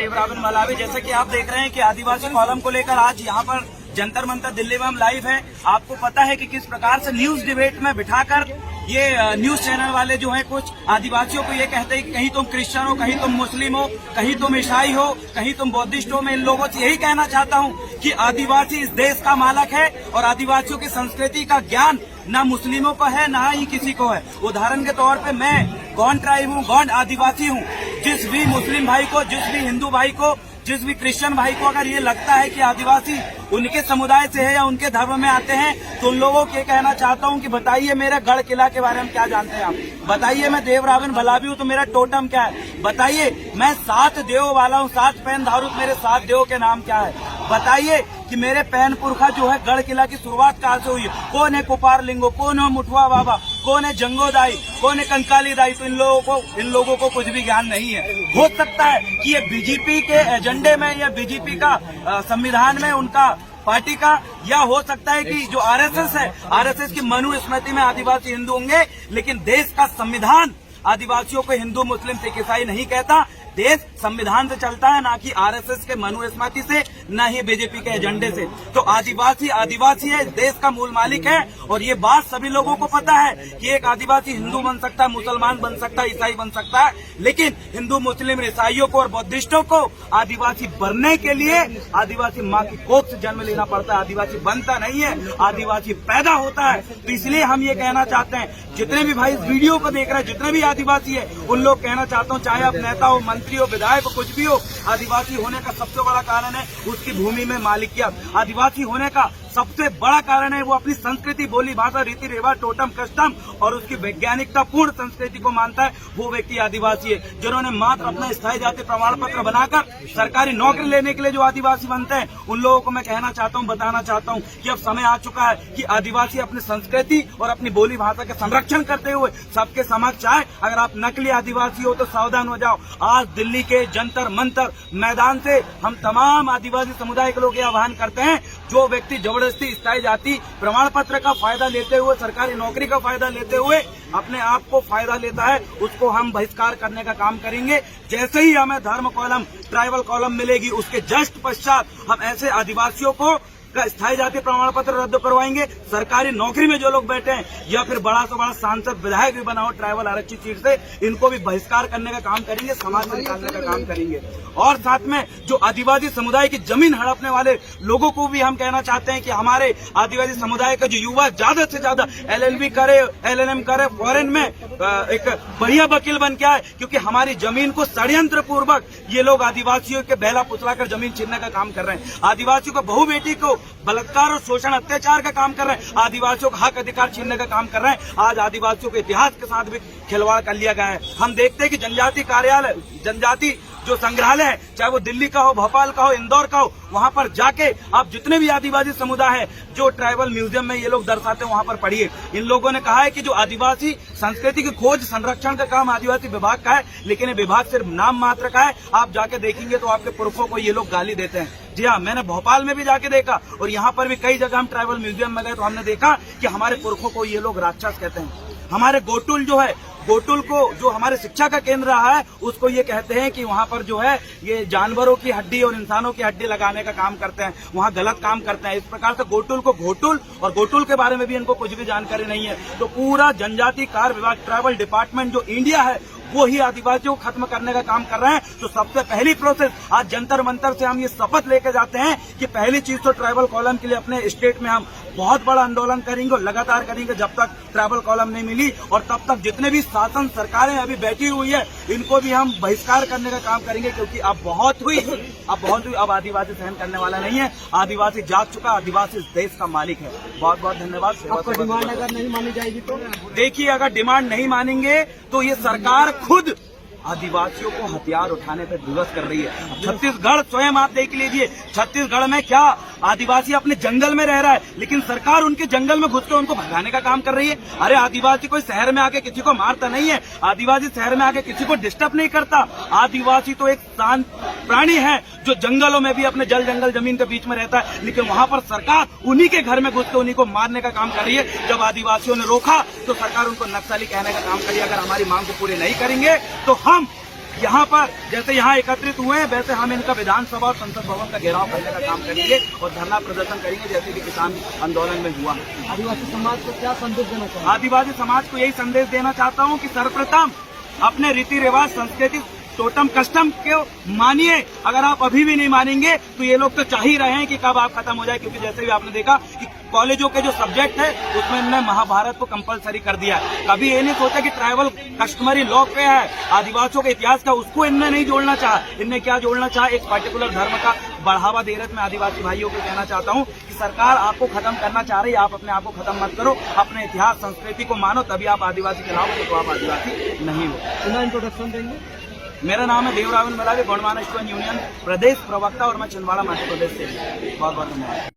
देवरावन Malawi. जैसे कि आप देख रहे हैं कि आदिवासी कॉलम को लेकर आज यहाँ पर जंतर मंतर दिल्ली में हम लाइव हैं। आपको पता है कि किस प्रकार से न्यूज डिबेट में बिठाकर ये न्यूज चैनल वाले जो हैं कुछ आदिवासियों को ये कहते हैं कि कहीं तुम क्रिश्चियन हो, कहीं तुम मुस्लिम हो, कहीं तुम ईसाई हो, कहीं तुम बौद्धिस्ट हो। मैं इन लोगों से यही कहना चाहता हूँ कि आदिवासी इस देश का मालक है और आदिवासियों की संस्कृति का ज्ञान न मुस्लिमों को है न ही किसी को है। उदाहरण के तौर पे मैं गौंड ट्राइब हूँ, गौंड आदिवासी हूँ। जिस भी मुस्लिम भाई को, जिस भी हिंदू भाई को, जिस भी क्रिश्चियन भाई को अगर ये लगता है कि आदिवासी उनके समुदाय से है या उनके धर्म में आते हैं, तो उन लोगों को ये कहना चाहता हूँ कि बताइए मेरे गढ़ किला के बारे में क्या जानते हैं आप। बताइए मैं देवरावन मलावी हूँ तो मेरा टोटम क्या है। बताइए मैं 7 देव वाला हूँ, 7 पैन धारू, मेरे 7 देव के नाम क्या है। बताइए कि मेरे पैन पुरखा जो है गढ़ किला की शुरुआत कहाँ से हुई है। कौन है कुपार लिंगो, कौन है मुठुआ बाबा, कौन है जंगोदाई, कौन है कंकाली दाई। तो इन लोगों को कुछ भी ज्ञान नहीं है। हो सकता है कि ये बीजेपी के एजेंडे में या बीजेपी का संविधान में उनका पार्टी का, या हो सकता है कि जो आरएसएस है, आरएसएस की मनुस्मृति में आदिवासी हिंदू होंगे, लेकिन देश का संविधान आदिवासियों को हिंदू मुस्लिम सिख ईसाई नहीं कहता। देश संविधान से चलता है, ना कि आरएसएस के मनुस्मृति से, न ही बीजेपी के एजेंडे से। तो आदिवासी आदिवासी है, देश का मूल मालिक है। और ये बात सभी लोगों को पता है कि एक आदिवासी हिंदू बन सकता है, मुसलमान बन सकता है, ईसाई बन सकता है, लेकिन हिंदू मुस्लिम ईसाइयों को और बौद्धिस्टों को आदिवासी बनने के लिए आदिवासी माँ की कोख से जन्म लेना पड़ता है। आदिवासी बनता नहीं है, आदिवासी पैदा होता है। तो इसलिए हम ये कहना चाहते हैं, जितने भी भाई इस वीडियो को देख रहे हैं, जितने भी आदिवासी है, उन लोग कहना चाहता हूँ, चाहे आप नेता हो, मंत्री हो, विधायक हो, कुछ भी हो, आदिवासी होने का सबसे बड़ा कारण है उसकी भूमि में मालिकियत। आदिवासी होने का सबसे बड़ा कारण है वो अपनी संस्कृति, बोली भाषा, रीति रिवाज, टोटम कस्टम और उसकी वैज्ञानिकता पूर्ण संस्कृति को मानता है। वो व्यक्ति आदिवासी है। जिन्होंने मात्र अपना स्थायी जाति प्रमाण पत्र बनाकर सरकारी नौकरी लेने के लिए जो आदिवासी बनते हैं, उन लोगों को मैं कहना चाहता हूं, बताना चाहता हूं कि अब समय आ चुका है कि आदिवासी अपनी संस्कृति और अपनी बोली भाषा के संरक्षण करते हुए सबके समक्ष आए। अगर आप नकली आदिवासी हो तो सावधान हो जाओ। आज दिल्ली के जंतर मंतर मैदान से हम तमाम आदिवासी समुदाय के लोग ये आह्वान करते हैं, जो व्यक्ति जबरदस्ती स्थायी जाति प्रमाण पत्र का फायदा लेते हुए, सरकारी नौकरी का फायदा लेते हुए अपने आप को फायदा लेता है, उसको हम बहिष्कार करने का काम करेंगे। जैसे ही हमें धर्म कॉलम, ट्राइबल कॉलम मिलेगी, उसके जस्ट पश्चात हम ऐसे आदिवासियों को का स्थायी जाति प्रमाण पत्र रद्द करवाएंगे। सरकारी नौकरी में जो लोग बैठे हैं या फिर बड़ा से बड़ा सांसद विधायक भी बना हो ट्राइबल आरक्षित सीट से, इनको भी बहिष्कार करने का काम करेंगे, समाज से निकालने का काम करेंगे। और साथ में जो आदिवासी समुदाय की जमीन हड़पने वाले लोगों को भी हम कहना चाहते हैं कि हमारे आदिवासी समुदाय का जो युवा ज्यादा से ज्यादा LLB करे, LLM करे, फॉरेन में एक बढ़िया वकील बन के आए, क्योंकि हमारी जमीन को षड्यंत्र पूर्वक ये लोग आदिवासियों के बहला फुसलाकर जमीन छीनने का काम कर रहे हैं। आदिवासियों को, बहु बेटी को बलात्कार और शोषण अत्याचार का काम कर रहे हैं। आदिवासियों का हक अधिकार छीनने का काम कर रहे हैं। आज आदिवासियों के इतिहास के साथ भी खिलवाड़ कर लिया गया है। हम देखते हैं कि जनजाति कार्यालय, जनजाति जो संग्रहालय है, चाहे वो दिल्ली का हो, भोपाल का हो, इंदौर का हो, वहां पर जाके आप जितने भी आदिवासी समुदाय है जो ट्राइबल म्यूजियम में ये लोग दर्शाते हैं, वहां पर पढ़िए। इन लोगों ने कहा है कि जो आदिवासी संस्कृति की खोज संरक्षण का काम आदिवासी विभाग का है, लेकिन ये विभाग सिर्फ नाम मात्र का है। आप जाके देखेंगे तो आपके पुरखों को ये लोग गाली देते हैं। जी हाँ, मैंने भोपाल में भी जाके देखा और यहाँ पर भी कई जगह हम ट्राइबल म्यूजियम में गए तो हमने देखा कि हमारे पुरखों को ये लोग राक्षस कहते हैं। हमारे गोटुल जो है, गोटुल को जो हमारे शिक्षा का केंद्र रहा है, उसको ये कहते हैं कि वहाँ पर जो है ये जानवरों की हड्डी और इंसानों की हड्डी लगाने का काम करते हैं, वहाँ गलत काम करते हैं। इस प्रकार से गोटुल को घोटुल और गोटुल के बारे में भी इनको कुछ भी जानकारी नहीं है। तो पूरा जनजाति कार्य विभाग, ट्राइबल डिपार्टमेंट जो इंडिया है, वो ही आदिवासियों को खत्म करने का काम कर रहे हैं। तो सबसे पहली प्रोसेस आज जंतर मंतर से हम ये शपथ लेके जाते हैं कि पहली चीज तो ट्राइबल कॉलम के लिए अपने स्टेट में हम बहुत बड़ा आंदोलन करेंगे और लगातार करेंगे जब तक ट्राइबल कॉलम नहीं मिली। और तब तक जितने भी शासन सरकारें अभी बैठी हुई है, इनको भी हम बहिष्कार करने का काम करेंगे, क्योंकि अब बहुत हुई। अब आदिवासी सहन करने वाला नहीं है। आदिवासी जाग चुका, आदिवासी इस देश का मालिक है। बहुत बहुत धन्यवाद। आपको डिमांड अगर नहीं मानी जाएगी तो देखिए, अगर डिमांड नहीं मानेंगे तो ये सरकार खुद आदिवासियों को हथियार उठाने पर विवश कर रही है। छत्तीसगढ़ स्वयं आप देख लीजिए, छत्तीसगढ़ में क्या आदिवासी अपने जंगल में रह रहा है, लेकिन सरकार उनके जंगल में घुस के उनको भगाने का काम कर रही है। अरे आदिवासी कोई शहर में आके किसी को मारता नहीं है, आदिवासी शहर में आके किसी को डिस्टर्ब नहीं करता। आदिवासी तो एक शांत प्राणी है जो जंगलों में भी अपने जल जंगल जमीन के बीच में रहता है, लेकिन वहाँ पर सरकार उन्हीं के घर में घुस के उन्हीं को मारने का काम कर रही है। जब आदिवासियों ने रोका तो सरकार उनको नक्सली कहने का काम करी। अगर हमारी मांग को पूरी नहीं करेंगे तो हम यहाँ पर जैसे यहाँ एकत्रित हुए हैं वैसे हम इनका विधानसभा और संसद भवन का घेराव करने का काम करेंगे और धरना प्रदर्शन करेंगे जैसे कि किसान आंदोलन में हुआ। आदिवासी समाज को क्या संदेश देना चाहिए? आदिवासी समाज को यही संदेश देना चाहता हूँ कि सर्वप्रथम अपने रीति रिवाज, संस्कृति, टोटम कस्टम को मानिए। अगर आप अभी भी नहीं मानेंगे तो ये लोग तो चाह ही रहे हैं कि कब आप खत्म हो जाए, क्योंकि जैसे भी आपने देखा कि कॉलेजों के जो सब्जेक्ट है उसमें इन्होंने महाभारत को कंपलसरी कर दिया है। कभी ये नहीं सोचा कि ट्राइबल कस्टमरी लॉ पे है आदिवासियों के इतिहास का, उसको इनने नहीं जोड़ना चाहा। इनने क्या जोड़ना चाहा, एक पर्टिकुलर धर्म का बढ़ावा दे रहे थे। मैं आदिवासी भाइयों को कहना चाहता हूँ कि सरकार आपको खत्म करना चाह रही है, आप अपने आप को खत्म मत करो, अपने इतिहास संस्कृति को मानो, तभी आप आदिवासी कहलाओगे, तो आप आदिवासी नहीं हो। पुनः इंट्रोडक्शन देंगे। मेरा नाम है देवरावन मलावी, गौंडवाना स्टूडेंट यूनियन प्रदेश प्रवक्ता और मैं छिंदवाड़ा मध्य प्रदेश से। बहुत बहुत धन्यवाद।